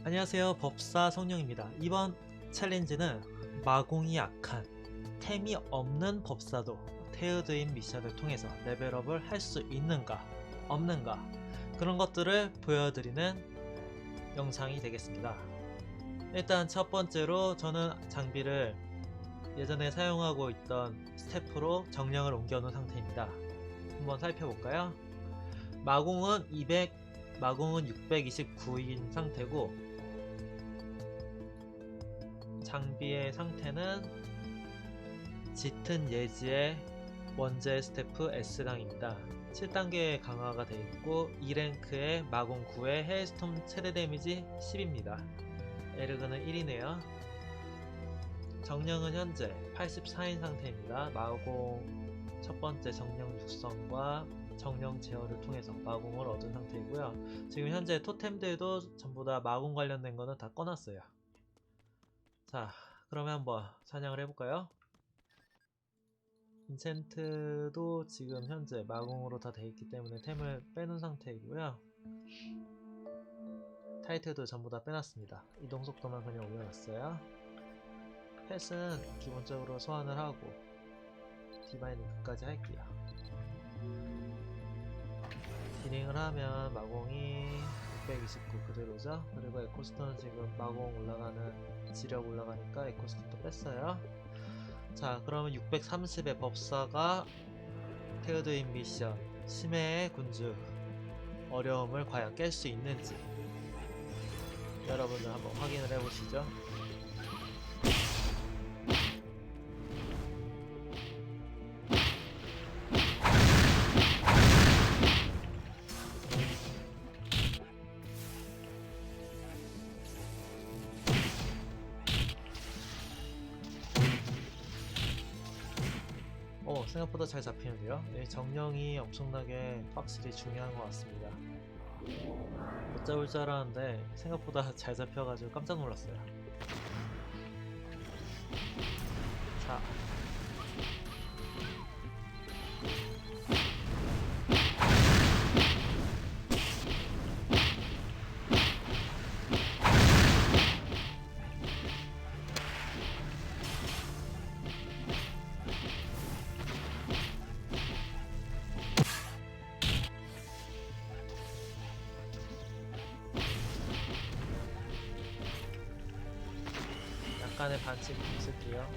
안녕하세요, 법사 성룡입니다. 이번 챌린지는 마공이 약한 템이 없는 법사도 테어드인 미션을 통해서 레벨업을 할 수 있는가 없는가 그런 것들을 보여드리는 영상이 되겠습니다. 일단 첫 번째로 저는 장비를 예전에 사용하고 있던 스태프로 정령을 옮겨놓은 상태입니다. 한번 살펴볼까요? 마공은 629인 상태고, 장비의 상태는 짙은 예지의 원제 스태프 S강입니다. 7단계 강화가 되어 있고 2랭크의 마공 9의 헤일스톰 최대 데미지 10입니다. 에르그는 1이네요. 정령은 현재 84인 상태입니다. 마공 첫번째 정령 육성과 정령 제어를 통해서 마공을 얻은 상태이고요. 지금 현재 토템들도 전부 다 마공 관련된 거는 다 꺼놨어요. 자, 그러면 한번 사냥을 해볼까요? 인챈트도 지금 현재 마공으로 다 되어있기 때문에 템을 빼놓은 상태이고요. 타이틀도 전부 다 빼놨습니다. 이동속도만 그냥 올려놨어요. 펫은 기본적으로 소환을 하고 디바인 끝까지 할게요. 딜링을 하면 마공이 629 그대로죠. 그리고 에코스톤은 지금 마공 올라가는 지력 올라가니까 에코스톤도 뺐어요. 자, 그러면 630의 법사가 테어드인 미션 심해의 군주 어려움을 과연 깰 수 있는지 여러분들 한번 확인을 해보시죠. 생각보다 잘 잡히는데요. 정령이 엄청나게 확실히 중요한 것 같습니다. 못 잡을 줄 알았는데 생각보다 잘 잡혀가지고 깜짝 놀랐어요. 자, 약간의 반칙 있을게요.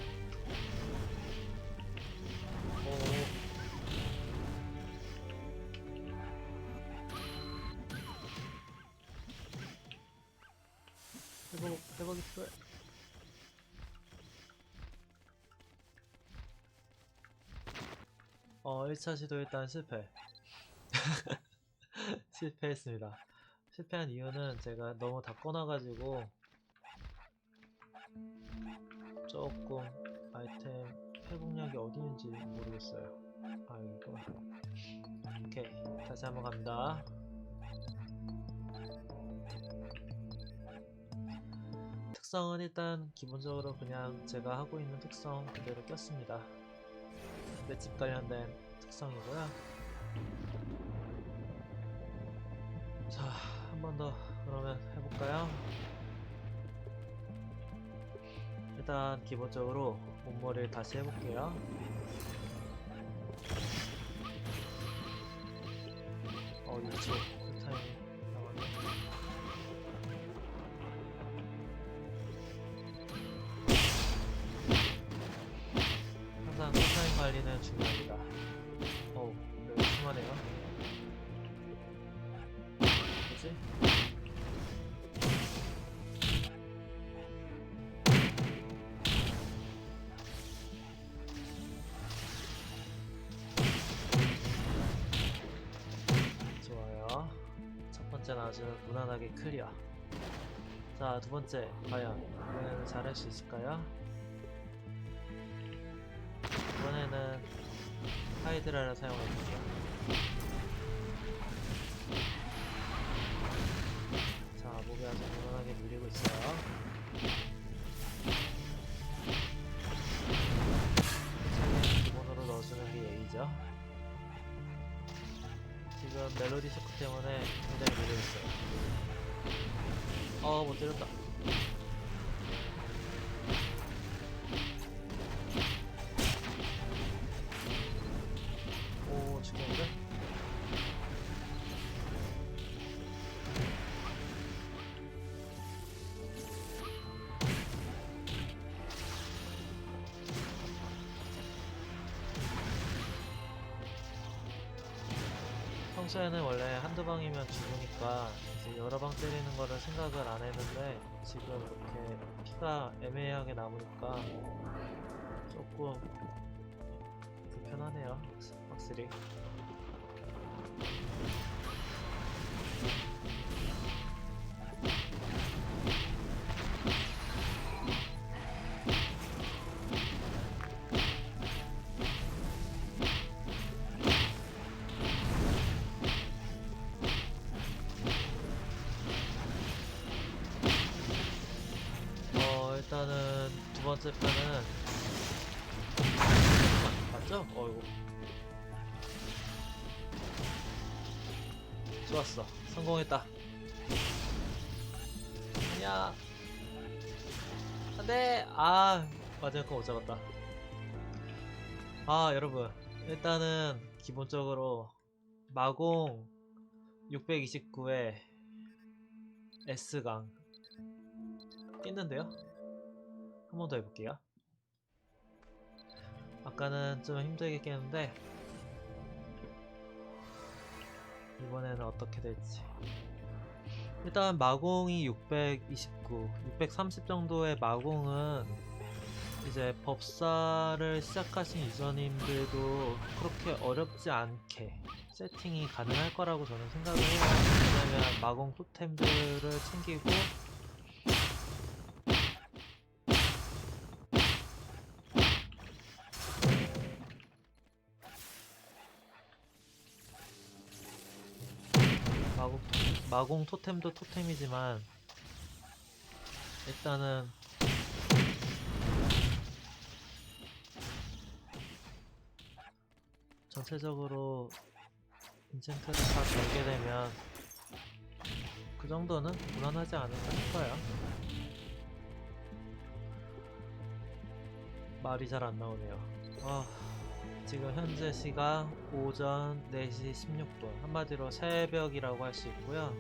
회복이 필요해. 1차 시도 일단 실패. 실패했습니다. 실패한 이유는 제가 너무 다 꺼놔가지고 조금 아이템 회복력이 어디 있는지 모르겠어요. 이거. 오케이, 다시 한번 갑니다. 특성은 일단 기본적으로 그냥 제가 하고 있는 특성 그대로 꼈습니다. 맷집 관련된 특성이고요. 자, 한 번 더 그러면 해볼까요? 일단 기본적으로 몸머리를 다시 해볼게요. 유초 쿨타임이 나왔네. 항상 쿨타임 관리는 중요합니다. 여기 심하네요. 뭐지? 첫 번째는 아주 무난하게 클리어. 자, 두 번째 과연 이번에는 잘할 수 있을까요? 이번에는 하이드라를 사용해볼게요. 자, 목이 아주 무난하게 밀리고 있어요. 차례 기본으로 넣어주는 게 예의죠. 지금 멜로디 쇼크 때문에 굉장히 밀려있어요. 못 때렸다. 오, 죽겠는데? 평소에는 원래 한두 방이면 죽으니까 이제 여러 방 때리는 거를 생각을 안 했는데 지금 이렇게 피가 애매하게 남으니까 조금 불편하네요. 확실히. 일단은 두 번째 편은 맞죠? 어이구. 좋았어. 성공했다. 아니야. 안돼. 마지막 거 못 잡았다. 여러분. 일단은 기본적으로 마공 629에 S강 깼는데요. 한 번 더 해볼게요. 아까는 좀 힘들게 깼는데 이번에는 어떻게 될지. 일단 마공이 629, 630 정도의 마공은 이제 법사를 시작하신 유저님들도 그렇게 어렵지 않게 세팅이 가능할 거라고 저는 생각을 해요. 왜냐면 마공 토템들을 챙기고 마공 토템도 토템이지만 일단은 전체적으로 인챈트를 다 걸게 되면 그 정도는 무난하지 않을까 싶어요. 말이 잘 안 나오네요. 지금 현재 시각 오전 4시 16분, 한마디로 새벽이라고 할 수 있고요.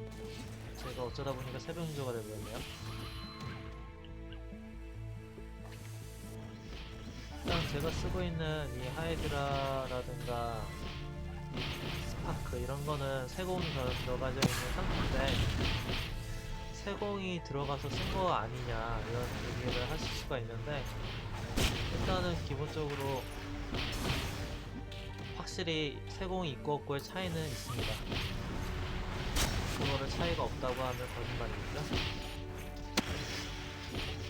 제가 어쩌다 보니까 새벽 유저가 되버렸네요. 일단 제가 쓰고 있는 이 하이드라라든가 스파크 이런 거는 세공이 들어가져 있는 상태인데 세공이 들어가서 쓴 거 아니냐 이런 얘기를 하실 수가 있는데, 일단은 기본적으로 확실히 세공이 있고 없고의 차이는 있습니다. 그거를 차이가 없다고 하면 거짓말이겠죠?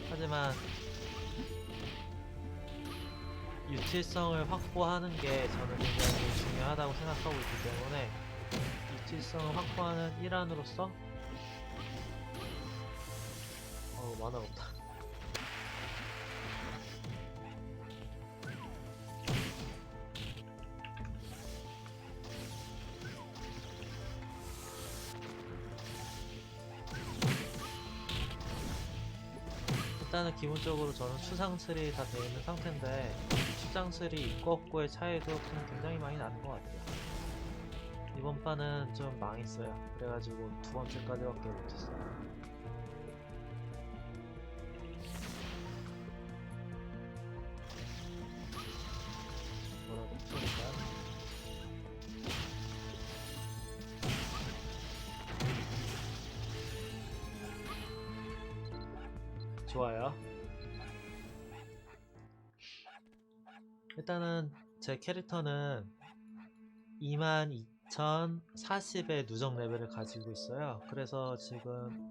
하지만 유틸성을 확보하는 게 저는 굉장히 중요하다고 생각하고 있기 때문에 유틸성을 확보하는 일환으로서 만화가 없다. 일단은 기본적으로 저는 추상슬이 다 되어 있는 상태인데 추상슬이 있고 없고의 차이도 굉장히 많이 나는 것 같아요. 이번 판은 좀 망했어요. 그래가지고 두 번째까지밖에 못했어요. 뭐라고 붙여볼까요? 좋아요. 일단은 제 캐릭터는 22,040의 누적 레벨을 가지고 있어요. 그래서 지금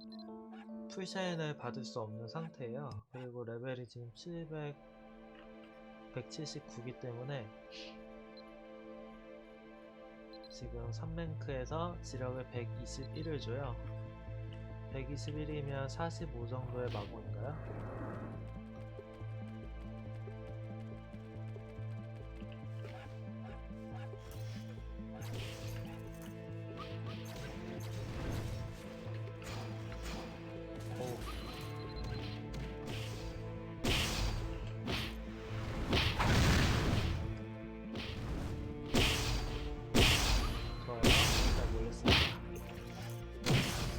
풀샤인을 받을 수 없는 상태예요. 그리고 레벨이 지금 179기 때문에 지금 3랭크에서 지력을 121을 줘요. 121이면 45 정도의 마공인가요?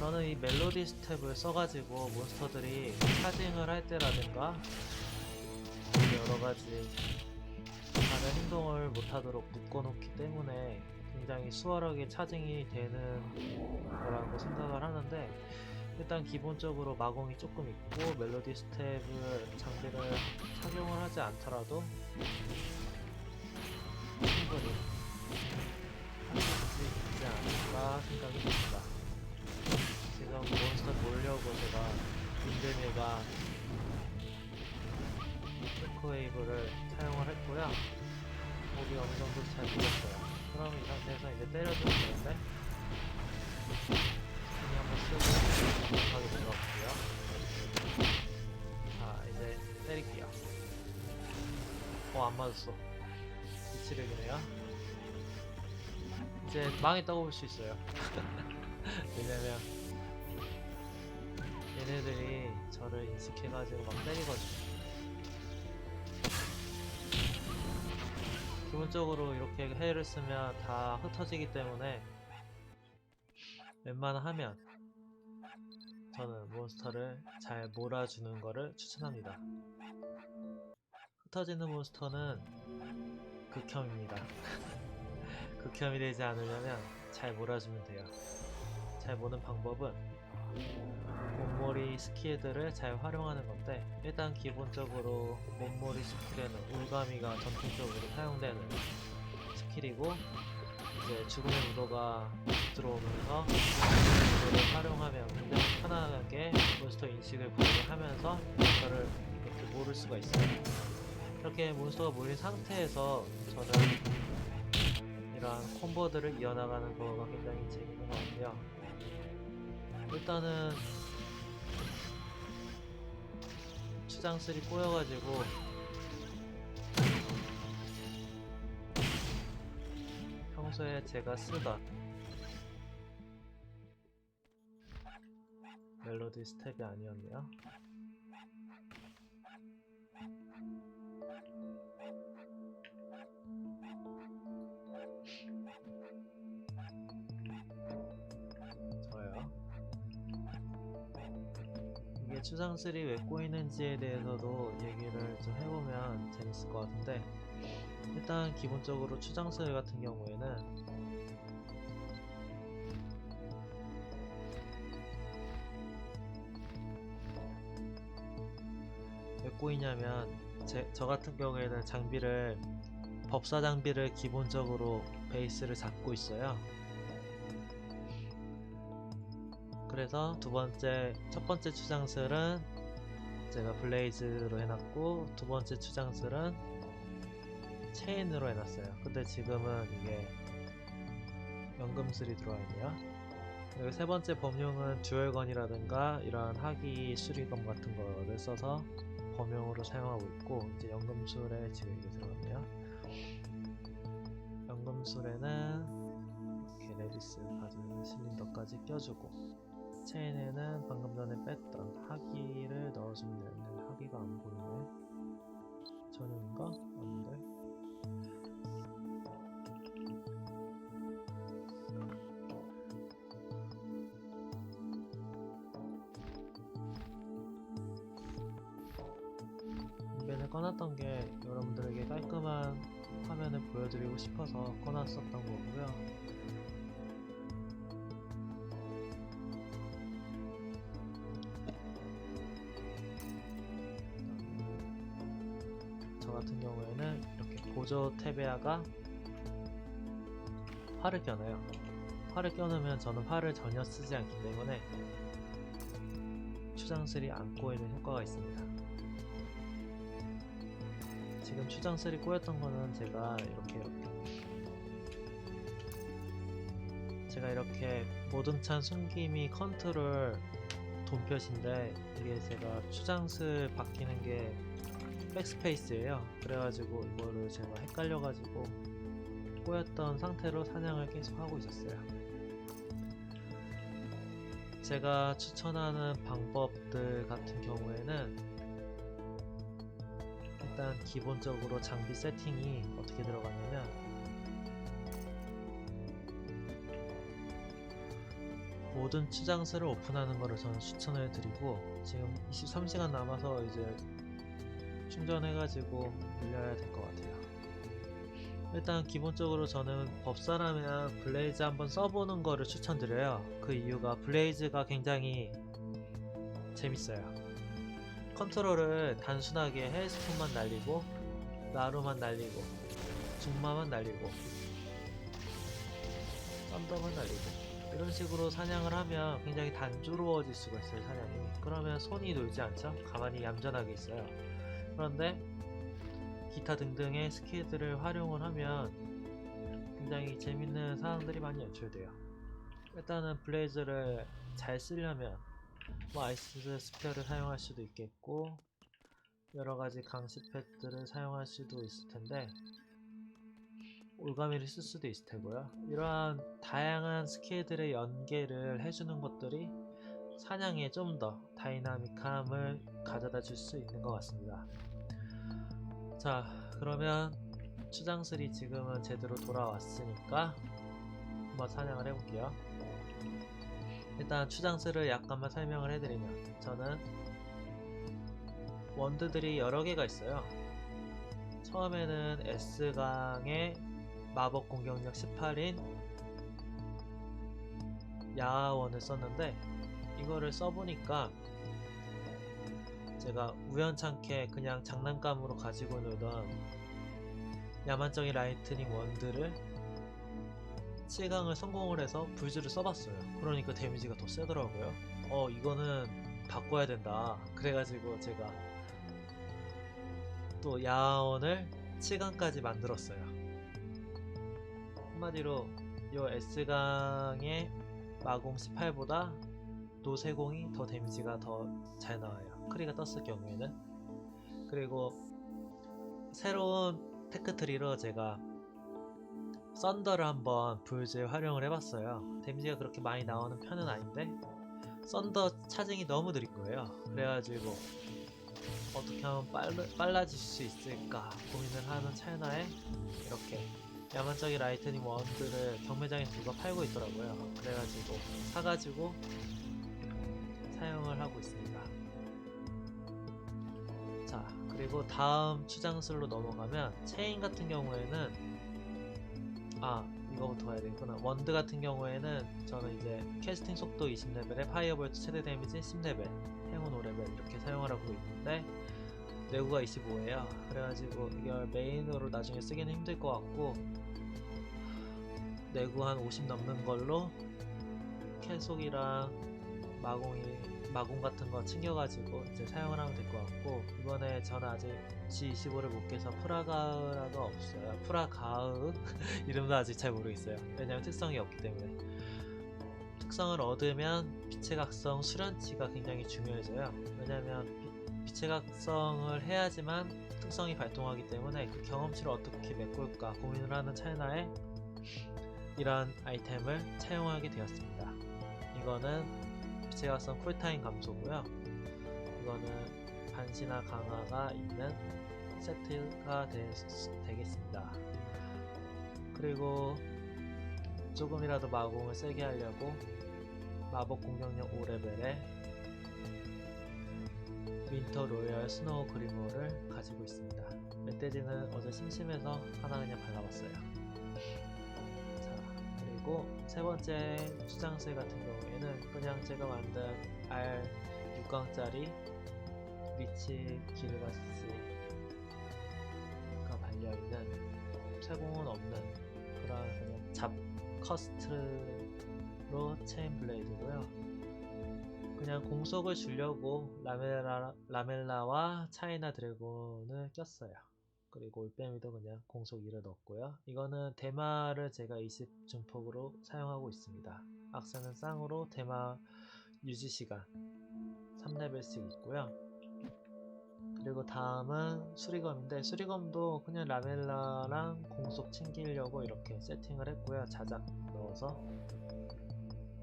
저는 이 멜로디 스텝을 써가지고 몬스터들이 차징을 할 때라든가 여러가지 다른 행동을 못하도록 묶어놓기 때문에 굉장히 수월하게 차징이 되는 거라고 생각을 하는데, 일단 기본적으로 마공이 조금 있고 멜로디 스텝을 장비를 착용을 하지 않더라도 충분히 할 수 있지 않을까 생각이 듭니다. 지금 몬스터 보려고 제가 윈드밀과 쇼크웨이브를 사용을 했고요. 목이 어느 정도 잘 밀렸어요. 그럼 이 상태에서 이제 때려주면 되는데, 스킨이 한번 쓰고 정확하게 들어갔고요. 자, 이제 때릴게요. 안 맞았어. 미치력이네요. 이제 망했다고 볼 수 있어요. 왜냐면 얘네들이 저를 인식해가지고 막 때리거든요. 기본적으로 이렇게 해를 쓰면 다 흩어지기 때문에 웬만하면 저는 몬스터를 잘 몰아주는 거를 추천합니다. 흩어지는 몬스터는 극혐입니다. 극혐이 되지 않으려면 잘 몰아주면 돼요. 잘 모는 방법은 몸머리 스킬들을 잘 활용하는 건데, 일단 기본적으로 몸머리 스킬에는 올가미가 전통적으로 사용되는 스킬이고, 이제 죽음의 무도가 들어오면서 무도를 활용하면 굉장히 편안하게 몬스터 인식을 발휘하면서 몬스터를 이렇게 모를 수가 있어요. 이렇게 몬스터가 몰린 상태에서 저는 이러한 콤보들을 이어나가는 거가 굉장히 재밌는 것 같고요. 일단은 추장슬이 꼬여가지고 평소에 제가 쓰던 멜로디 스텝이 아니었네요. 이게 추장슬이 왜 꼬이는지에 대해서도 얘기를 좀 해보면 재밌을 것 같은데, 일단 기본적으로 추장슬 같은 경우에는 왜 꼬이냐면, 저 같은 경우에는 장비를 법사 장비를 기본적으로 베이스를 잡고 있어요. 그래서 첫 번째 추장슬은 제가 블레이즈로 해놨고, 두 번째 추장슬은 체인으로 해놨어요. 근데 지금은 이게 연금술이 들어와 있네요. 그리고 세 번째 범용은 듀얼건이라든가 이러한 하기 수리검 같은 거를 써서 범용으로 사용하고 있고, 이제 연금술에 지금 이게 들어갔네요. 연금술에는 이렇게 레디스 가진 실린더까지 껴주고, 체인에는 방금 전에 뺐던 하기를 넣어주면 되는데, 하기가 안 보이네. 전용인가? 아닌데. 인벤을 꺼놨던 게 여러분들에게 깔끔한 화면을 보여드리고 싶어서 꺼놨었던 거고요. 저 같은 경우에는 이렇게 보조 테베아가 활을 껴놔요. 활을 껴놓으면 저는 활을 전혀 쓰지 않기 때문에 추장슬이 안 꼬이는 효과가 있습니다. 지금 추장슬이 꼬였던 거는 제가 이렇게 모든찬 숨김이 컨트롤 돈볕인데, 이게 제가 추장슬 바뀌는 게 백스페이스예요. 그래가지고 이거를 제가 헷갈려가지고 꼬였던 상태로 사냥을 계속 하고 있었어요. 제가 추천하는 방법들 같은 경우에는 일단 기본적으로 장비 세팅이 어떻게 들어가냐면, 모든 추장스를 오픈하는 거를 저는 추천을 드리고, 지금 23시간 남아서 이제 충전해가지고 밀려야 될 것 같아요. 일단 기본적으로 저는 법사라면 블레이즈 한번 써보는 거를 추천드려요. 그 이유가 블레이즈가 굉장히 재밌어요. 컨트롤을 단순하게 헬스톤만 날리고, 나루만 날리고, 중마만 날리고, 썬더만 날리고, 이런 식으로 사냥을 하면 굉장히 단조로워질 수가 있어요. 사냥이. 그러면 손이 놀지 않죠? 가만히 얌전하게 있어요. 그런데 기타 등등의 스킬들을 활용을 하면 굉장히 재밌는 상황들이 많이 연출돼요. 일단은 블레이즈를 잘 쓰려면 뭐 아이스 스페어를 사용할 수도 있겠고, 여러가지 강시 팻들을 사용할 수도 있을 텐데, 올가미를 쓸 수도 있을 테고요. 이러한 다양한 스킬들의 연계를 해주는 것들이 사냥에 좀 더 다이나믹함을 가져다 줄 수 있는 것 같습니다. 자, 그러면 추장슬이 지금은 제대로 돌아왔으니까 한번 사냥을 해볼게요. 일단 추장슬을 약간만 설명을 해드리면, 저는 원드들이 여러 개가 있어요. 처음에는 S강의 마법 공격력 18인 야원을 썼는데, 이거를 써보니까 제가 우연찮게 그냥 장난감으로 가지고 놀던 야만적인 라이트닝 원드를 7강을 성공을 해서 불즈를 써봤어요. 그러니까 데미지가 더 세더라고요. 이거는 바꿔야 된다. 그래가지고 제가 또 야원을 7강까지 만들었어요. 한마디로 이 S강의 마공 18보다 노세공이 더 데미지가 더 잘 나와요. 크리가 떴을 경우에는. 그리고 새로운 테크트리로 제가 썬더를 한번 불즈에 활용을 해봤어요. 데미지가 그렇게 많이 나오는 편은 아닌데 썬더 차징이 너무 느린 거예요. 그래가지고 어떻게 하면 빨라질 수 있을까 고민을 하는 찰나에 이렇게 야만적인 라이트닝 원드를 경매장에 누가 팔고 있더라고요. 그래가지고 사가지고 사용을 하고 있습니다. 자, 그리고 다음 추장술로 넘어가면 체인 같은 경우에는 이거부터 가야 되겠구나. 원드 같은 경우에는 저는 이제 캐스팅 속도 20레벨에 파이어볼트 최대 데미지 10레벨, 행운 5레벨 이렇게 사용을 하고 있는데 내구가 25예요. 그래가지고 이걸 메인으로 나중에 쓰기는 힘들 것 같고, 내구 한 50 넘는 걸로 캐속이랑 마공 같은 거 챙겨가지고 이제 사용을 하면 될 것 같고, 이번에 저는 아직 G25를 못 깨서 프라가가 없어요. 프라가으 이름도 아직 잘 모르겠어요. 왜냐면 특성이 없기 때문에. 특성을 얻으면 빛의 각성 수련치가 굉장히 중요해져요. 왜냐면 빛의 각성을 해야지만 특성이 발동하기 때문에 그 경험치를 어떻게 메꿀까 고민을 하는 찰나에 이런 아이템을 차용하게 되었습니다. 이거는 빛의 각성 쿨타임 감소고요. 이거는 반시나 강화가 있는 세트가 되겠습니다. 그리고 조금이라도 마공을 세게 하려고 마법 공격력 5레벨에 윈터 로열 스노우 그리모를 가지고 있습니다. 멧돼지는 어제 심심해서 하나 그냥 발라봤어요. 자, 그리고 세 번째 추장술 같은 경우에는 그냥 제가 만든 R 6강짜리 리치 기르바스가 발려있는 세공은 없는 그런 그냥 잡 커스트로 체인 블레이드고요. 그냥 공속을 주려고 라멜라와 차이나 드래곤을 꼈어요. 그리고 올빼미도 그냥 공속 2를 넣었고요. 이거는 대마를 제가 20 증폭으로 사용하고 있습니다. 악세는 쌍으로 대마 유지시간 3레벨씩 있고요. 그리고 다음은 수리검인데, 수리검도 그냥 라멜라랑 공속 챙기려고 이렇게 세팅을 했고요. 자작 넣어서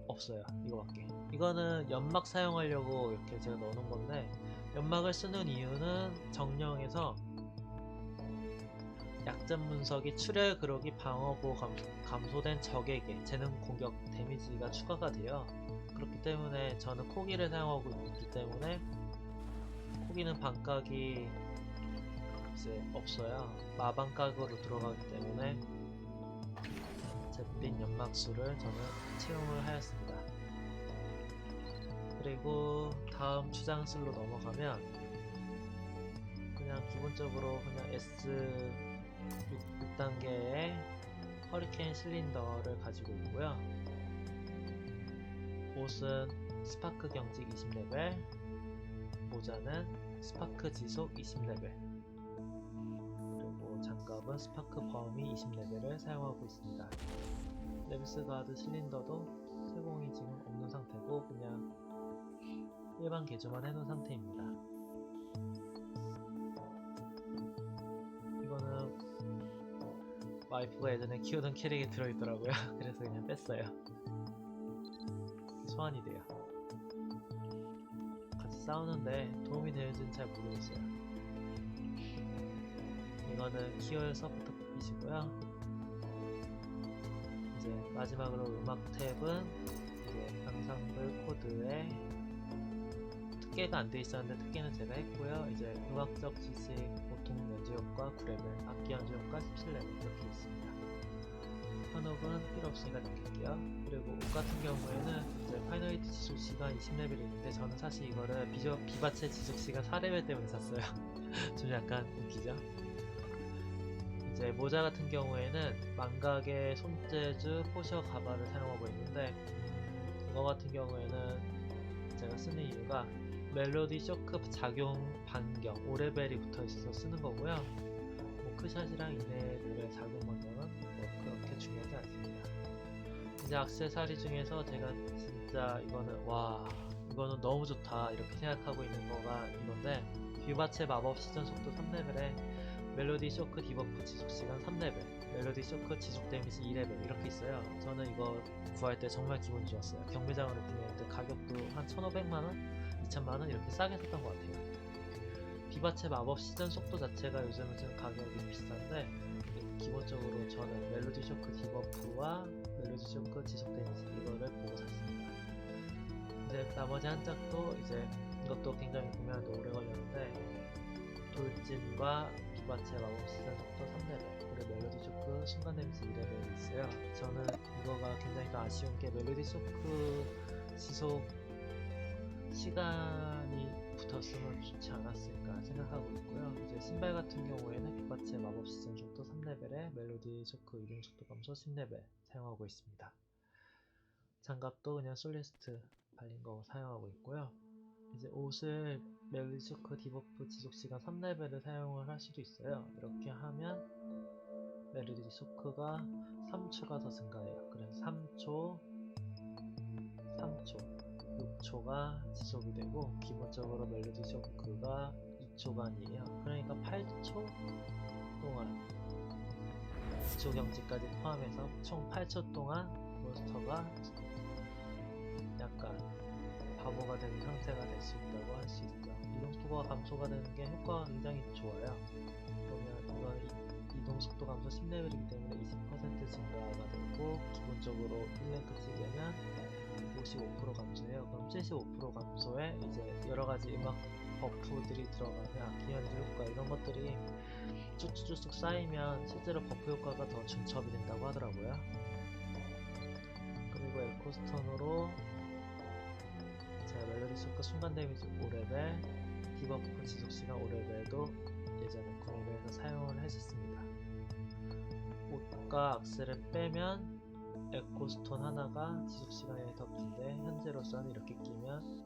없어요. 이거밖에. 이거는 연막 사용하려고 이렇게 제가 넣어놓은 건데, 연막을 쓰는 이유는 정령에서 약점 분석이 출혈 그러기 방어보 감소된 적에게 재능 공격 데미지가 추가가 돼요. 그렇기 때문에 저는 코기를 사용하고 있기 때문에 코기는 반각이 이제 없어요. 마반각으로 들어가기 때문에 잿빛 연막수를 저는 채용을 하였습니다. 그리고 다음 주장술로 넘어가면 그냥 기본적으로 그냥 S 6단계의 허리케인 실린더를 가지고 있고요. 옷은 스파크 경직 20레벨, 모자는 스파크 지속 20레벨, 그리고 장갑은 스파크 범위 20레벨을 사용하고 있습니다. 램스 가드 실린더도 세공이 지금 없는 상태고 그냥 일반 개조만 해놓은 상태입니다. 이거는 와이프가 예전에 키우던 캐릭이 들어있더라고요. 그래서 그냥 뺐어요. 소환이 돼요. 같이 싸우는데 도움이 되는지는 잘 모르겠어요. 이거는 키월 서포터이시고요. 이제 마지막으로 음악 탭은 이제 앙상블 코드에 특계가 안 돼 있었는데 특계는 제가 했고요. 이제 음악적 지식, 보통 연주효과 9레벨, 악기 연주효과 17레벨 이렇게 있습니다. 현혹은 필요 없으니까 넣을게요. 그리고 옷 같은 경우에는 이제 파이널리티 지속 시간 20레벨이 있는데 저는 사실 이거를 비바체 지속 시간 4레벨 때문에 샀어요. 좀 약간 웃기죠? 이제 모자 같은 경우에는 망각의 손재주 포셔 가발을 사용하고 있는데 이거 같은 경우에는 제가 쓰는 이유가 멜로디 쇼크 작용 반경 5레벨이 붙어 있어서 쓰는 거고요. 뭐 크샷이랑 이내 노래 작용 반경은 뭐 그렇게 중요하지 않습니다. 이제 액세서리 중에서 제가 진짜 이거는 너무 좋다 이렇게 생각하고 있는 거가 이건데 비바체 마법 시전 속도 3레벨에 멜로디 쇼크 디버프 지속 시간 3레벨, 멜로디 쇼크 지속 데미지 2레벨 이렇게 있어요. 저는 이거 구할 때 정말 기분이 좋았어요. 경매장으로 구매했는데 가격도 한 1,500만원? 2,000만원 이렇게 싸게 샀던 것 같아요. 비바체 마법 시전 속도 자체가 요즘은 좀 가격이 비싼데 기본적으로 저는 멜로디 쇼크 디버프와 멜로디 쇼크 지속 데미지 이거를 보고 샀습니다. 이제 나머지 한 짝도 이제 이것도 굉장히 구매하는데 오래 걸렸는데 돌진과 비바체 마법 시전 속도 3레벨 그리고 멜로디 쇼크 순간 데미지 2레벨이 있어요. 저는 이거가 굉장히 더 아쉬운 게 멜로디 쇼크 지속 시간이 붙었으면 좋지 않았을까 생각하고 있고요. 이제 신발 같은 경우에는 비바체 마법 시전 속도 3레벨에 멜로디 쇼크 이동 속도 감소 10레벨 사용하고 있습니다. 장갑도 그냥 솔리스트 발린 거 사용하고 있고요. 이제 옷을 멜로디 쇼크 디버프 지속 시간 3레벨을 사용을 할 수도 있어요. 이렇게 하면 멜로디 쇼크가 3초가 더 증가해요. 그래서 3초, 3초 6초가 지속이 되고 기본적으로 멜로디 쇼크가 2초간이에요. 그러니까 8초 동안 2초 경지까지 포함해서 총 8초 동안 몬스터가 약간 바보가 되는 상태가 될 수 있다고 할 수 있죠. 이동속도가 감소가 되는 게 효과가 굉장히 좋아요. 보면 이건 이동속도 감소 10레벨이기 때문에 20% 증가가 되고 기본적으로 1랭크 찍으면 55% 감소해요. 그럼 75% 감소에 이제 여러가지 음악 버프들이 들어가면 악기 연주 효과 이런 것들이 쭉쭉쭉 쌓이면 실제로 버프 효과가 더 중첩이 된다고 하더라고요. 그리고 에코스톤으로 제가 멜로디 쇼크 순간 데미지 5레벨, 디버프 지속시간 5레벨도 예전에 구매를 해서 사용을 했었습니다. 옷과 악세를 빼면 에코스톤 하나가 지속시간이 더 긴데 현재로서는 이렇게 끼면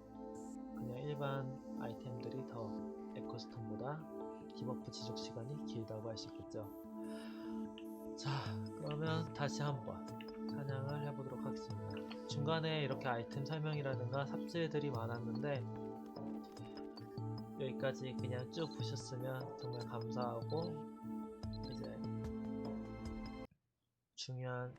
그냥 일반 아이템들이 더 에코스톤보다 디버프 지속시간이 길다고 할 수 있겠죠. 자, 그러면 다시 한번 사냥을 해보도록 하겠습니다. 중간에 이렇게 아이템 설명이라든가 삽질들이 많았는데 여기까지 그냥 쭉 보셨으면 정말 감사하고 이제 중요한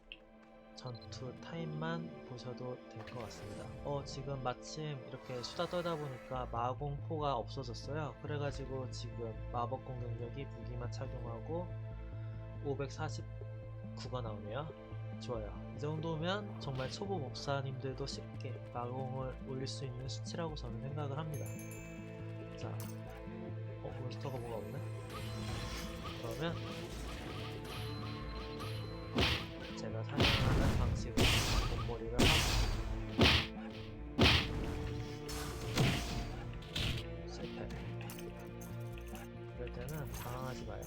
전투 타임만 보셔도 될 것 같습니다. 지금 마침 이렇게 수다 떨다 보니까 마공포가 없어졌어요. 그래가지고 지금 마법 공격력이 무기만 착용하고 549가 나오네요. 좋아요. 이 정도면 정말 초보 법사님들도 쉽게 마공을 올릴 수 있는 수치라고 저는 생각을 합니다. 자, 몬스터가 뭐가 없네? 그러면 제가 사용하는 방식으로 몸머리를 하고 실패. 이럴 때는 당황하지 마요.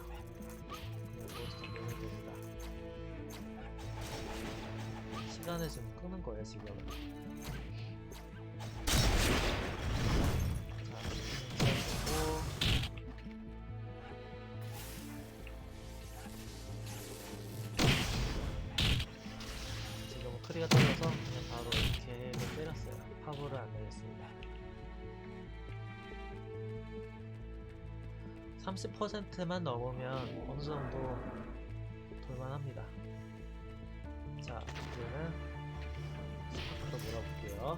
그냥 몬스터 보면 됩니다. 시간을 좀 끄는 거예요, 지금은. 자, 보고 지금은 크리가 떨어져서 그냥 바로 이렇게 때렸어요. 파고를 안 내겠습니다. 30%만 넘으면 어느 정도 돌만합니다. 자, 이제는 스파크로 몰아볼게요.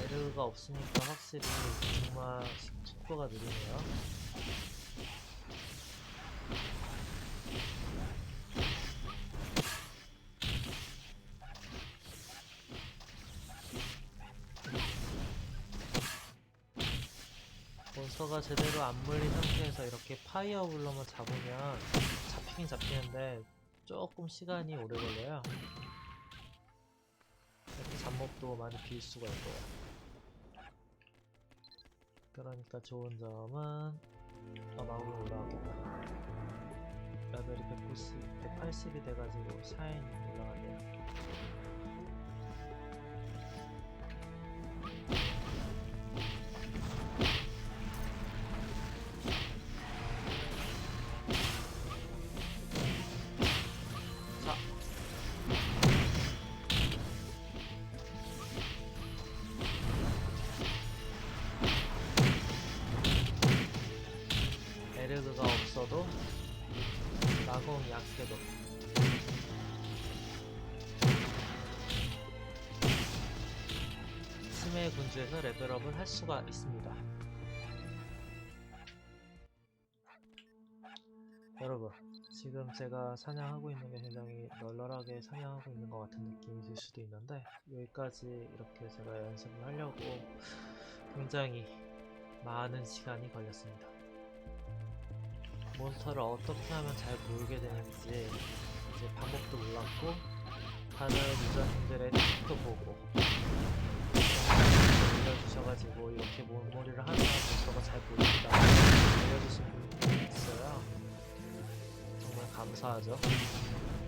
에르가 없으니까 확실히 정말 속도가 느리네요. 몬스터가 제대로 안 물린 상태에서 이렇게 파이어 블러만 잡으면 잡히긴 잡히는데 조금 시간이 오래 걸려요. 이렇게 잡몹도 많이 빌 수가 있고요. 그러니까 좋은 점은 마법이 올라가겠다. 레벨이 190, 180이 돼가지고 샤인이 올라가네요. 에르그가 없어도 마공이 약해도 심해 군주에서 레벨업을 할 수가 있습니다. 여러분, 지금 제가 사냥하고 있는 게 굉장히 널널하게 사냥하고 있는 것 같은 느낌이 들 수도 있는데 여기까지 이렇게 제가 연습을 하려고 굉장히 많은 시간이 걸렸습니다. 몬스터를 어떻게 하면 잘 모으게 되는지 이제 방법도 몰랐고 다른 유저님들의 팁도 보고 알려주셔가지고 이렇게 몸머리를 하면 몬스터가 잘 보인다 알려주신 분이 있어요. 정말 감사하죠.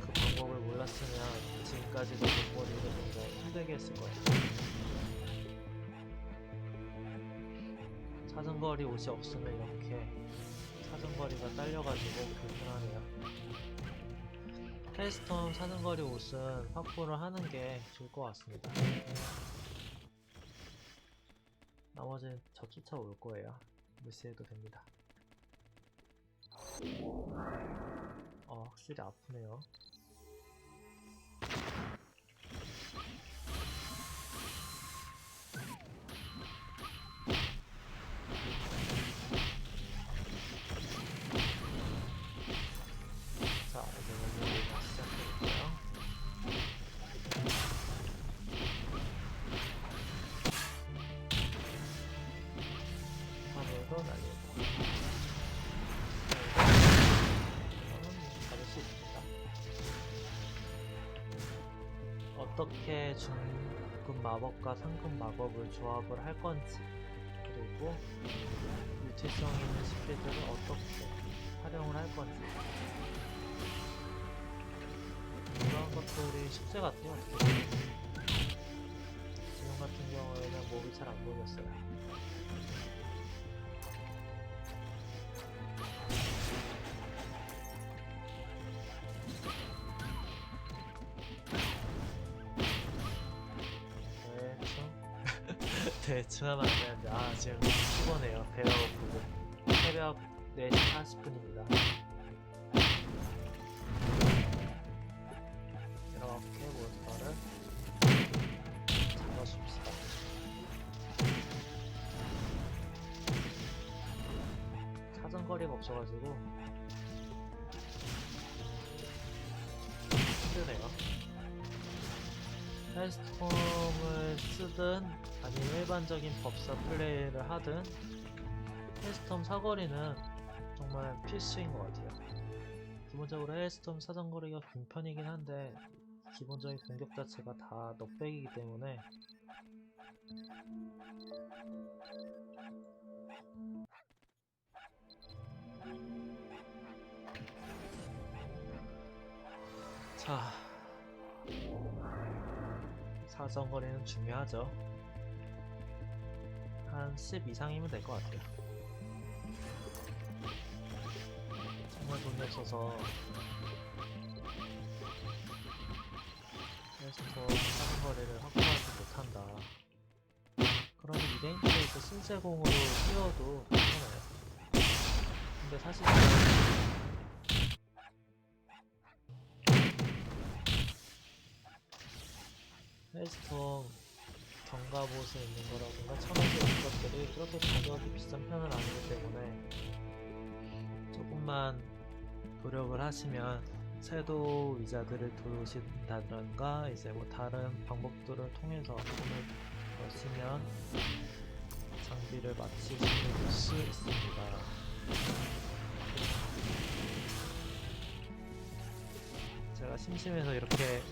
그 방법을 몰랐으면 지금까지도 몸머리를 굉장히 힘들게 했을 거예요. 사정거리 옷이 없으면 이렇게 사정거리가 딸려가지고 불편하네요. 헬스톰 사정거리 옷은 확보를 하는 게 좋을 것 같습니다. 나머지는 저 쫓아올 거예요. 무시해도 됩니다. 확실히 아프네요. 자, 이제 몸을 다시 시작해볼게요. 화물도 날리고 받을 수 있습니다. 어떻게 중급 마법과 상급 마법을 조합을 할 건지 그리고 유틸성 있는 스킬들을 어떻게 활용을 할 건지 이런 것들이 숙제 같아요. 어떻게 보면. 지금 같은 경우에는 몹이 잘 안 보였어요. 대충 하면 안 되는데 지금 피곤해요. 배가 고프고 새벽 4시 40분입니다. 이렇게 잡아줍시다. 사정거리가 없어가지고 힘드네요. 헬스톰을 쓰든 아니면 일반적인 법사 플레이를 하든 헬스톰 사거리는 정말 필수인 것 같아요. 기본적으로 헬스톰 사정거리가 빈편이긴 한데 기본적인 공격 자체가 다 넉백이기 때문에 자, 사정거리는 중요하죠. 한 10 이상이면 될 것 같아요. 정말 돈이 없어서 헬스톰 사정거리를 확보하지 못한다. 그러면 이레인트에서 신세공으로 뛰어도 괜찮아요. 근데 사실 헬스톰 경가봇에 있는 거라든가 천원대 있는 것들이 그렇게 가격이 비싼 편은 아니기 때문에 조금만 노력을 하시면 쇄도 의자들을 두신다던가 이제 뭐 다른 방법들을 통해서 돈을 버시면 장비를 마치실 수 있습니다. 제가 심심해서 이렇게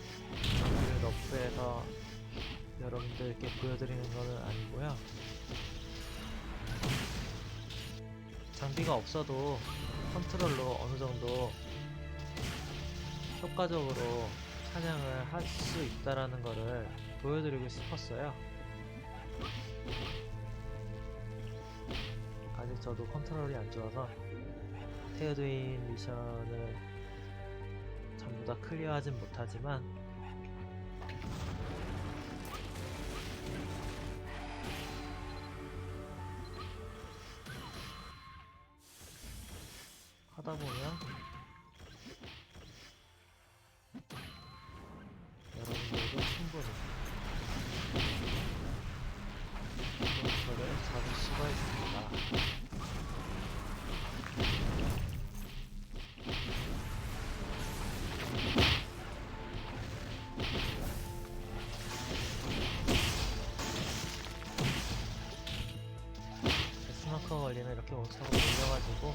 장비를 너프해서 여러분들께 보여드리는 것은 아니고요. 장비가 없어도 컨트롤로 어느 정도 효과적으로 사냥을 할 수 있다라는 것을 보여드리고 싶었어요. 아직 저도 컨트롤이 안 좋아서 테어드윈 미션을 전부 다 클리어하진 못하지만 하다 보면 여러분들도 충분히 몬스터를 잡을 수가 있습니다. 데스마커 걸리면 이렇게 몬스터가 몰려가지고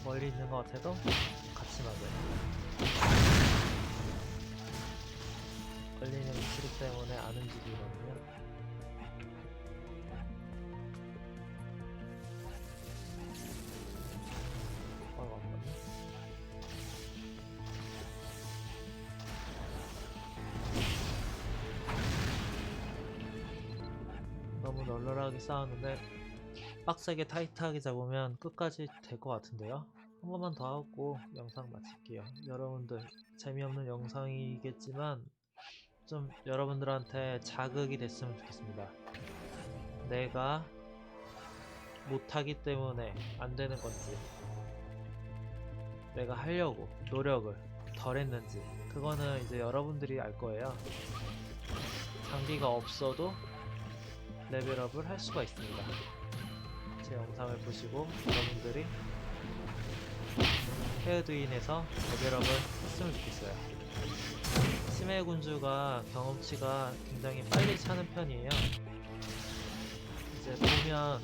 멀리 있는 것 같아도 같이 맞아요. 걸리는 위치 때문에 안 움직이거든요. 맞네. 너무 널널하게 싸웠는데 빡세게 타이트하게 잡으면 끝까지 될 것 같은데요. 한 번만 더 하고 영상 마칠게요. 여러분들 재미없는 영상이겠지만 좀 여러분들한테 자극이 됐으면 좋겠습니다. 내가 못하기 때문에 안 되는 건지, 내가 하려고 노력을 덜 했는지, 그거는 이제 여러분들이 알 거예요. 장비가 없어도 레벨업을 할 수가 있습니다. 제 영상을 보시고 여러분들이 헤어드인에서 레벨업을 했으면 좋겠어요. 심해 군주가 경험치가 굉장히 빨리 차는 편이에요. 이제 보면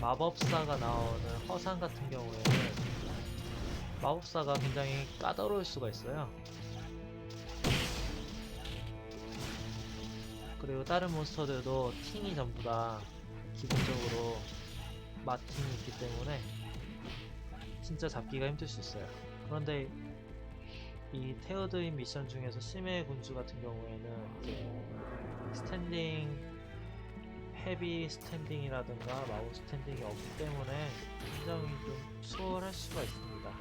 마법사가 나오는 허상 같은 경우에는 마법사가 굉장히 까다로울 수가 있어요. 그리고 다른 몬스터들도 팅이 전부 다 기본적으로 마팅이 있기 때문에 진짜 잡기가 힘들 수 있어요. 그런데 이 테어드인 미션 중에서 심해 군주 같은 경우에는 이제 스탠딩, 헤비 스탠딩이라든가 마우 스탠딩이 없기 때문에 굉장히 좀 수월할 수가 있습니다.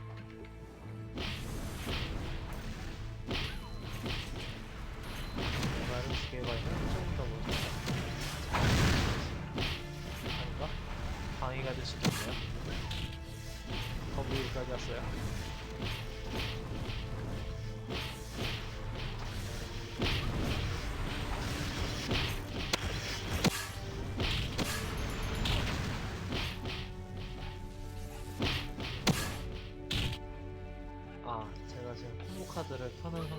말을 두개가 있는 조금 더 보자. 아닌가? 방해가 될 수도 있네요. 거기까지 왔어요.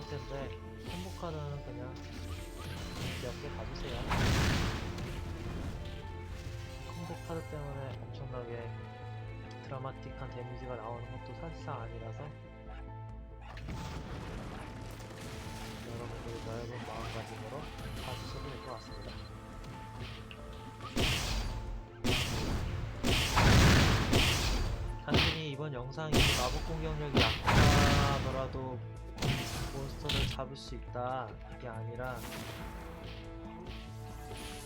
상태인데 콤보 카드는 그냥 귀엽게 봐주세요. 콤보 카드 때문에 엄청나게 드라마틱한 데미지가 나오는 것도 사실상 아니라서 여러분들이 넓은 마음가짐으로 봐주셔도 될 것 같습니다. 단순히 이번 영상이 마법 공격력이 약하더라도 몬스터를 잡을 수 있다 이게 아니라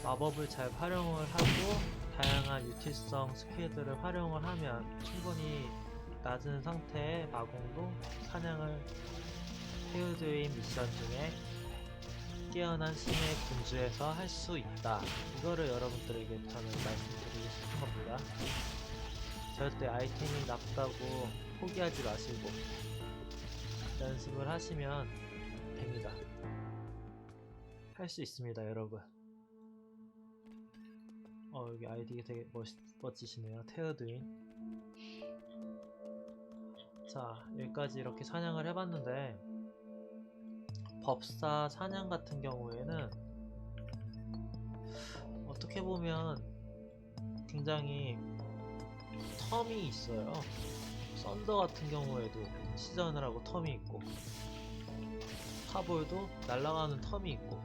마법을 잘 활용을 하고 다양한 유틸성 스킬들을 활용을 하면 충분히 낮은 상태의 마공도 사냥을 테우드인 미션 중에 뛰어난 신의 군주에서 할 수 있다. 이거를 여러분들에게 저는 말씀드리고 싶은 겁니다. 절대 아이템이 낮다고 포기하지 마시고 연습을 하시면 됩니다. 할 수 있습니다, 여러분. 여기 아이디 되게 멋지시네요. 테어드인. 자, 여기까지 이렇게 사냥을 해봤는데 법사 사냥 같은 경우에는 어떻게 보면 굉장히 텀이 있어요. 썬더 같은 경우에도 시전을 하고 텀이 있고 카볼도 날아가는 텀이 있고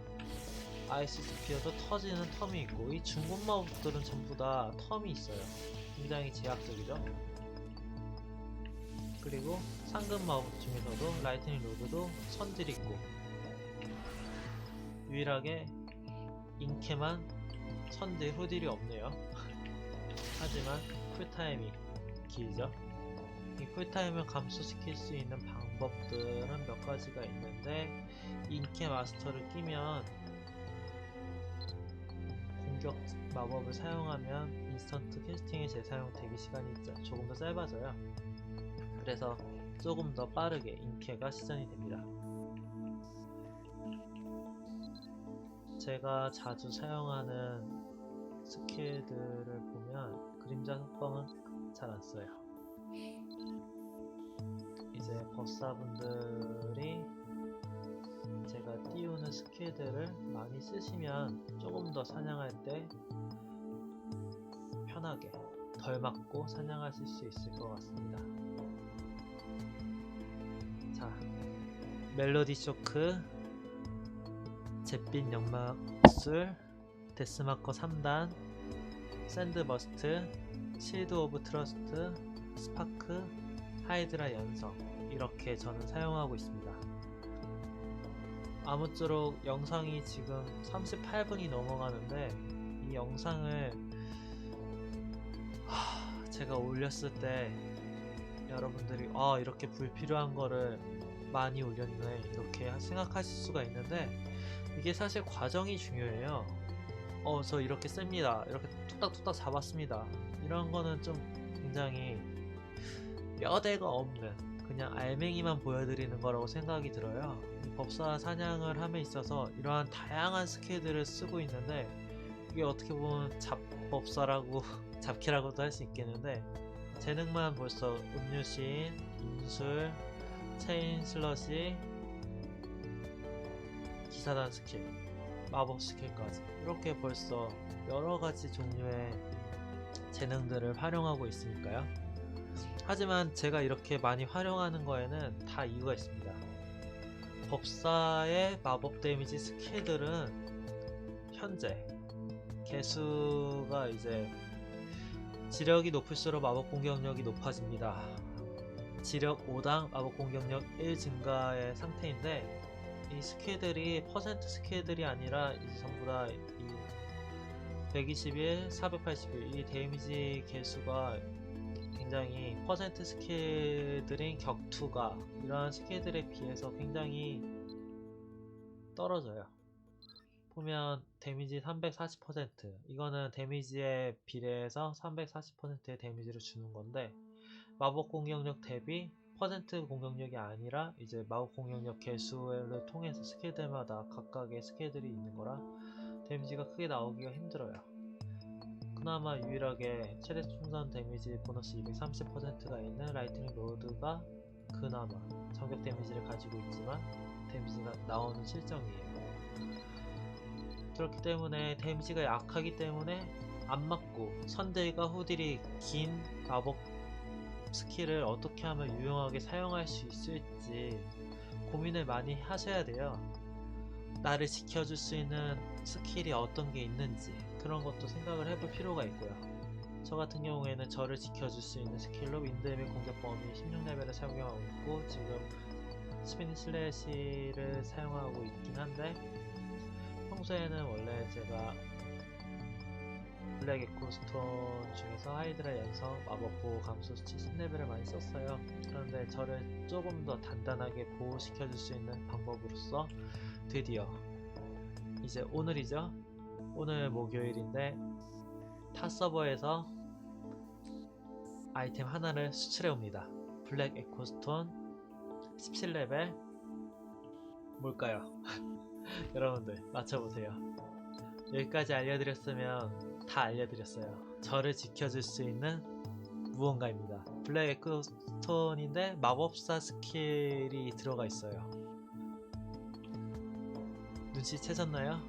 아이스 스피어도 터지는 텀이 있고 이 중급 마법들은 전부 다 텀이 있어요. 굉장히 제약적이죠. 그리고 상급 마법 중에서도 라이트닝 로드도 선딜이 있고 유일하게 인케만 선딜 후딜이 없네요. 하지만 쿨타임이 길죠. 이 쿨타임을 감소시킬 수 있는 방법들은 몇 가지가 있는데 인케 마스터를 끼면 공격 마법을 사용하면 인스턴트 캐스팅의 재사용 대기 시간이 조금 더 짧아져요. 그래서 조금 더 빠르게 인케가 시전이 됩니다. 제가 자주 사용하는 스킬들을 보면 그림자 속방은 잘 안 써요. 이제 법사분들이 제가 띄우는 스킬들을 많이 쓰시면 조금 더 사냥할 때 편하게 덜 맞고 사냥하실 수 있을 것 같습니다. 자, 멜로디 쇼크, 잿빛 연막술, 데스마커 3단, 샌드버스트, 실드 오브 트러스트, 스파크, 하이드라 연성 이렇게 저는 사용하고 있습니다. 아무쪼록 영상이 지금 38분이 넘어가는데 이 영상을 제가 올렸을 때 여러분들이 이렇게 불필요한 거를 많이 올렸네 이렇게 생각하실 수가 있는데 이게 사실 과정이 중요해요. 저 이렇게 씁니다. 이렇게 툭딱툭딱 잡았습니다. 이런 거는 좀 굉장히 뼈대가 없는 그냥 알맹이만 보여드리는 거라고 생각이 들어요. 이 법사 사냥을 함에 있어서 이러한 다양한 스킬들을 쓰고 있는데 이게 어떻게 보면 잡법사라고 잡캐라고도 할 수 있겠는데 재능만 벌써 음유신, 인술, 체인 슬러시, 기사단 스킬, 마법 스킬까지 이렇게 벌써 여러가지 종류의 재능들을 활용하고 있으니까요. 하지만 제가 이렇게 많이 활용하는 거에는 다 이유가 있습니다. 법사의 마법 데미지 스킬들은 현재 개수가 이제 지력이 높을수록 마법 공격력이 높아집니다. 지력 5당 마법 공격력 1 증가의 상태인데 이 스킬들이 퍼센트 스킬들이 아니라 이제 전부 다 121, 481 이 데미지 개수가 굉장히 퍼센트 스킬들인 격투가 이러한 스킬들에 비해서 굉장히 떨어져요. 보면 데미지 340% 이거는 데미지에 비례해서 340%의 데미지를 주는 건데 마법 공격력 대비 퍼센트 공격력이 아니라 이제 마법 공격력 개수를 통해서 스킬들마다 각각의 스킬들이 있는 거라 데미지가 크게 나오기가 힘들어요. 그나마 유일하게 최대 충전 데미지 보너스 230%가 있는 라이트닝 로드가 그나마 정격 데미지를 가지고 있지만 데미지가 나오는 실정이에요. 그렇기 때문에 데미지가 약하기 때문에 안 맞고 선딜과 후딜이 긴 마법 스킬을 어떻게 하면 유용하게 사용할 수 있을지 고민을 많이 하셔야 돼요. 나를 지켜줄 수 있는 스킬이 어떤 게 있는지 그런 것도 생각을 해볼 필요가 있고요. 저 같은 경우에는 저를 지켜줄 수 있는 스킬로 윈드의 공격 범위 16레벨을 착용하고 있고 지금 스피닝 슬래시를 사용하고 있긴 한데 평소에는 원래 제가 블랙 에코스톤 중에서 하이드라 연성 마법 보호 감소 70레벨을 많이 썼어요. 그런데 저를 조금 더 단단하게 보호시켜줄 수 있는 방법으로서 드디어 이제 오늘이죠. 오늘 목요일인데 타 서버에서 아이템 하나를 수출해 옵니다. 블랙 에코스톤 17레벨 뭘까요? 여러분들 맞춰보세요. 여기까지 알려드렸으면 다 알려드렸어요. 저를 지켜줄 수 있는 무언가입니다. 블랙 에코스톤인데 마법사 스킬이 들어가 있어요. 눈치채셨나요?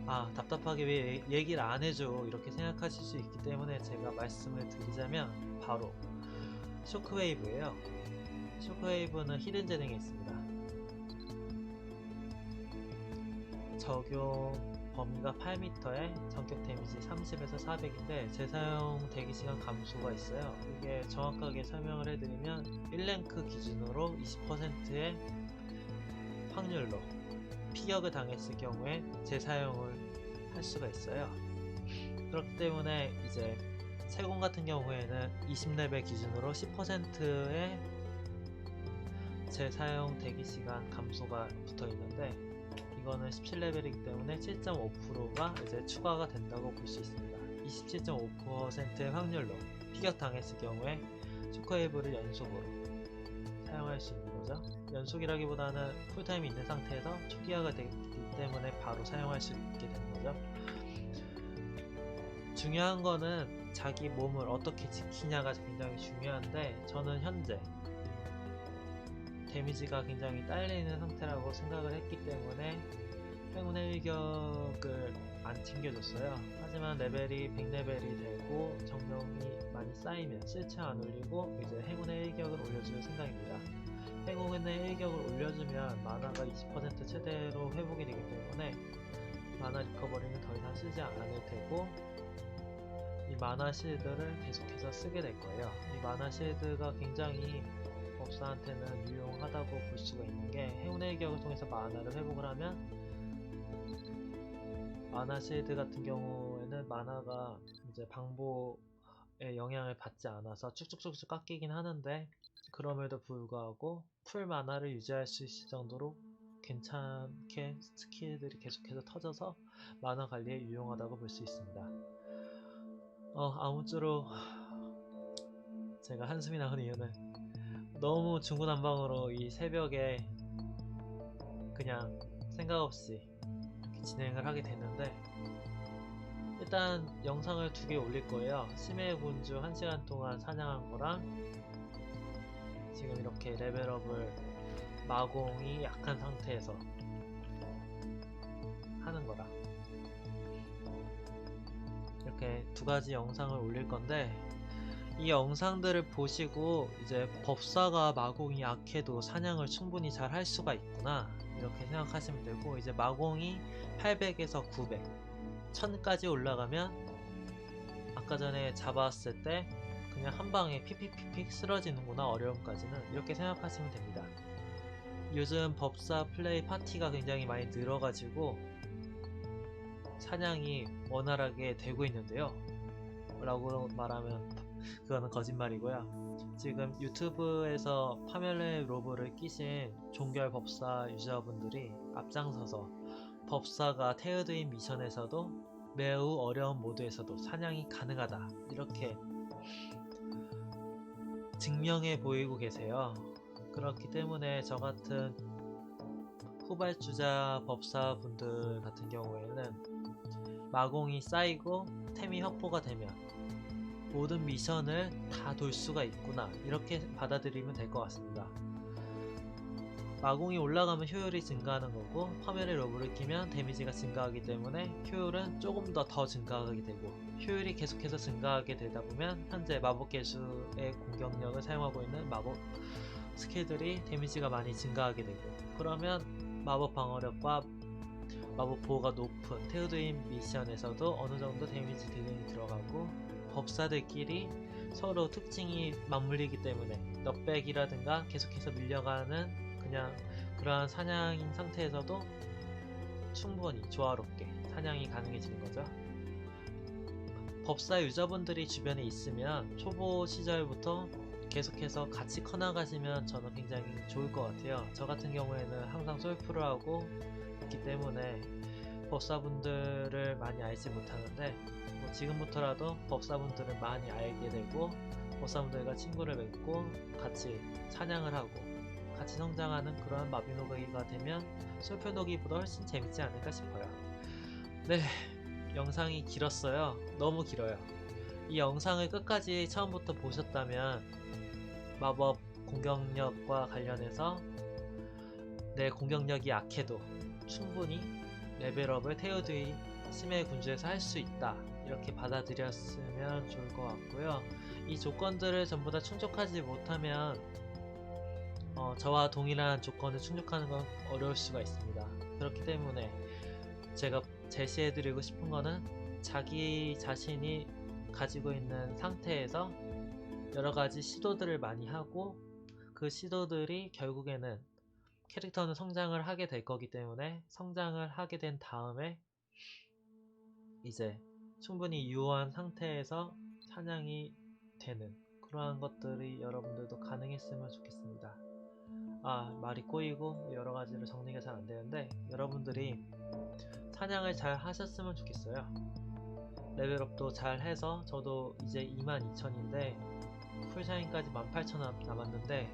아, 답답하게 왜 얘기를 안 해줘 이렇게 생각하실 수 있기 때문에 제가 말씀을 드리자면 바로 쇼크웨이브예요. 쇼크웨이브는 히든 재능이 있습니다. 적용 범위가 8m에 전격 데미지 30에서 400인데 재사용 대기시간 감소가 있어요. 이게 정확하게 설명을 해드리면 1랭크 기준으로 20%의 확률로 피격을 당했을 경우에 재사용을 할 수가 있어요. 그렇기 때문에 이제 세공 같은 경우에는 20레벨 기준으로 10%의 재사용 대기시간 감소가 붙어 있는데 이거는 17레벨이기 때문에 7.5%가 이제 추가가 된다고 볼 수 있습니다. 27.5%의 확률로 피격 당했을 경우에 쇼크웨이브를 연속으로 사용할 수 있는 거죠. 연속이라기보다는 쿨타임이 있는 상태에서 초기화가 되기 때문에 바로 사용할 수 있게 되는 거죠. 중요한 거는 자기 몸을 어떻게 지키냐가 굉장히 중요한데 저는 현재 데미지가 굉장히 딸리는 상태라고 생각을 했기 때문에 행운의 일격을 안 챙겨줬어요. 하지만 레벨이 100레벨이 되고 정령이 많이 쌓이면 실체 안 올리고 이제 행운의 일격을 올려줄 생각입니다. 행운의 일격을 올려주면 마나가 20% 최대로 회복이 되기 때문에 마나 리커버리는 더 이상 쓰지 않을 테고 이 마나 실드를 계속해서 쓰게 될 거예요. 이 마나 실드가 굉장히 법사한테는 유용하다고 볼 수가 있는 게 행운의 일격을 통해서 마나를 회복을 하면 마나 실드 같은 경우에는 마나가 이제 방보의 영향을 받지 않아서 쭉쭉쭉쭉 깎이긴 하는데 그럼에도 불구하고 풀 마나를 유지할 수 있을 정도로 괜찮게 스킬들이 계속해서 터져서 마나 관리에 유용하다고 볼 수 있습니다. 아무쪼록 제가 한숨이 나온 이유는 너무 중구난방으로 이 새벽에 그냥 생각 없이 이렇게 진행을 하게 됐는데 일단 영상을 2개 올릴 거예요. 심해의 군주 1시간 동안 사냥한 거랑 지금 이렇게 레벨업을 마공이 약한 상태에서 하는 거랑 이렇게 2가지 영상을 올릴 건데 이 영상들을 보시고 이제 법사가 마공이 약해도 사냥을 충분히 잘 할 수가 있구나 이렇게 생각하시면 되고 이제 마공이 800에서 900 1000까지 올라가면 아까 전에 잡았을 때 그냥 한방에 픽픽픽픽 쓰러지는구나 어려움까지는 이렇게 생각하시면 됩니다. 요즘 법사 플레이 파티가 굉장히 많이 늘어가지고 사냥이 원활하게 되고 있는데요 라고 말하면 그거는 거짓말이고요. 지금 유튜브에서 파멸의 로브를 끼신 종결 법사 유저분들이 앞장서서 법사가 테어드인 미션에서도 매우 어려운 모드에서도 사냥이 가능하다 이렇게 증명해 보이고 계세요. 그렇기 때문에 저 같은 후발주자 법사분들 같은 경우에는 마공이 쌓이고 템이 확보가 되면 모든 미션을 다 돌 수가 있구나 이렇게 받아들이면 될 것 같습니다. 마공이 올라가면 효율이 증가하는 거고, 파멸의 로브를 끼면 데미지가 증가하기 때문에 효율은 조금 더 증가하게 되고, 효율이 계속해서 증가하게 되다 보면 현재 마법 개수의 공격력을 사용하고 있는 마법 스킬들이 데미지가 많이 증가하게 되고, 그러면 마법 방어력과 마법 보호가 높은 테우드인 미션에서도 어느 정도 데미지 딜링이 들어가고, 법사들끼리 서로 특징이 맞물리기 때문에 넉백이라든가 계속해서 밀려가는 그냥 그러한 사냥인 상태에서도 충분히 조화롭게 사냥이 가능해지는 거죠. 법사 유저분들이 주변에 있으면 초보 시절부터 계속해서 같이 커나가시면 저는 굉장히 좋을 것 같아요. 저 같은 경우에는 항상 솔프를 하고 있기 때문에 법사분들을 많이 알지 못하는데, 뭐 지금부터라도 법사분들을 많이 알게 되고 법사분들과 친구를 맺고 같이 사냥을 하고 같이 성장하는 그런 마비노기가 되면 솔프노기보다 훨씬 재밌지 않을까 싶어요. 네, 영상이 길었어요. 너무 길어요. 이 영상을 끝까지 처음부터 보셨다면 마법 공격력과 관련해서 내 공격력이 약해도 충분히 레벨업을 테오드의 심해 군주에서 할 수 있다, 이렇게 받아들였으면 좋을 것 같고요. 이 조건들을 전부 다 충족하지 못하면 저와 동일한 조건을 충족하는 건 어려울 수가 있습니다. 그렇기 때문에 제가 제시해드리고 싶은 거는 자기 자신이 가지고 있는 상태에서 여러가지 시도들을 많이 하고, 그 시도들이 결국에는 캐릭터는 성장을 하게 될 거기 때문에 성장을 하게 된 다음에 이제 충분히 유효한 상태에서 사냥이 되는 그러한 것들이 여러분들도 가능했으면 좋겠습니다. 말이 꼬이고 여러가지로 정리가 잘 안되는데, 여러분들이 사냥을 잘 하셨으면 좋겠어요. 레벨업도 잘 해서, 저도 이제 22,000인데 풀샤인까지 18,000 남았는데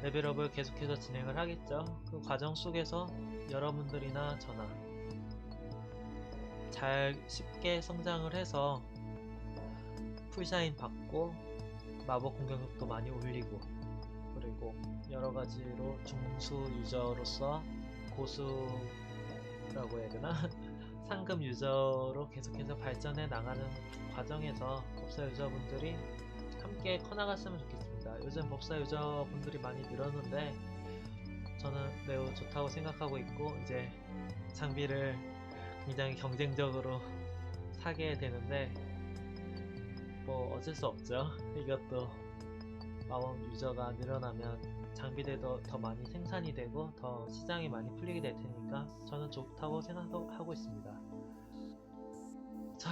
레벨업을 계속해서 진행을 하겠죠. 그 과정 속에서 여러분들이나 저나 잘 쉽게 성장을 해서 풀샤인 받고 마법 공격력도 많이 올리고, 그리고 여러가지로 중수 유저로서 고수라고 해야 되나? 상급 유저로 계속해서 발전해 나가는 과정에서 법사 유저분들이 함께 커나갔으면 좋겠습니다. 요즘 법사 유저분들이 많이 늘었는데 저는 매우 좋다고 생각하고 있고, 이제 장비를 굉장히 경쟁적으로 사게 되는데 뭐 어쩔 수 없죠. 이것도 마법 유저가 늘어나면 장비들도 더 많이 생산이 되고 더 시장이 많이 풀리게 될 테니까 저는 좋다고 생각하고 있습니다. 자,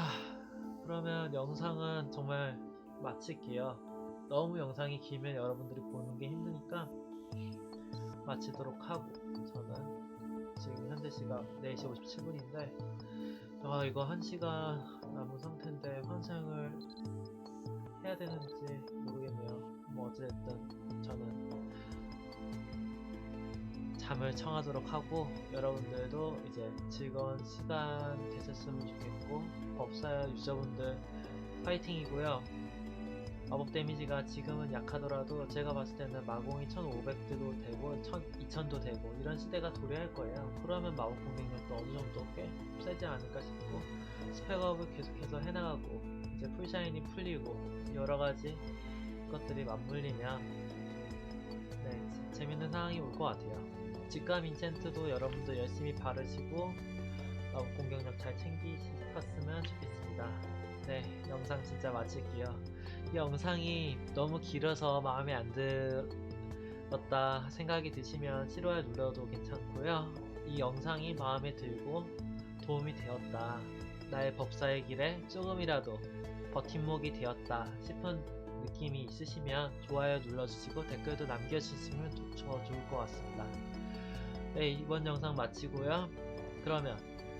그러면 영상은 정말 마칠게요. 너무 영상이 길면 여러분들이 보는 게 힘드니까 마치도록 하고, 저는 지금 현재 시각 4시 57분인데 이거 1시간 남은 상태인데 환생을 해야 되는지 모르겠네요. 뭐 어쨌든 저는 잠을 청하도록 하고, 여러분들도 이제 즐거운 시간 되셨으면 좋겠고, 법사 유저분들 파이팅이고요. 마법 데미지가 지금은 약하더라도 제가 봤을 때는 마공이 1500도 되고 2000도 되고 이런 시대가 도래할 거예요. 그러면 마법 공격력도 어느 정도 꽤 세지 않을까 싶고, 스펙업을 계속해서 해나가고 이제 풀샤인이 풀리고 여러가지 것들이 맞물리면 재밌는 상황이 올 것 같아요. 직감 인챈트도 여러분도 열심히 바르시고 마법 공격력 잘 챙기셨으면 좋겠습니다. 네, 영상 진짜 마칠게요. 이 영상이 너무 길어서 마음에 안 들었다 생각이 드시면 싫어요 눌러도 괜찮고요. 이 영상이 마음에 들고 도움이 되었다, 나의 법사의 길에 조금이라도 버팀목이 되었다 싶은 느낌이 있으시면 좋아요 눌러주시고 댓글도 남겨주시면 좋을 것 같습니다. 네, 이번 영상 마치고요. 그러면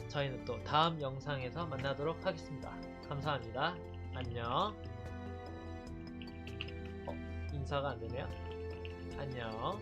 저희는 또 다음 영상에서 만나도록 하겠습니다. 감사합니다. 안녕. 인사가 안되네요. 안녕.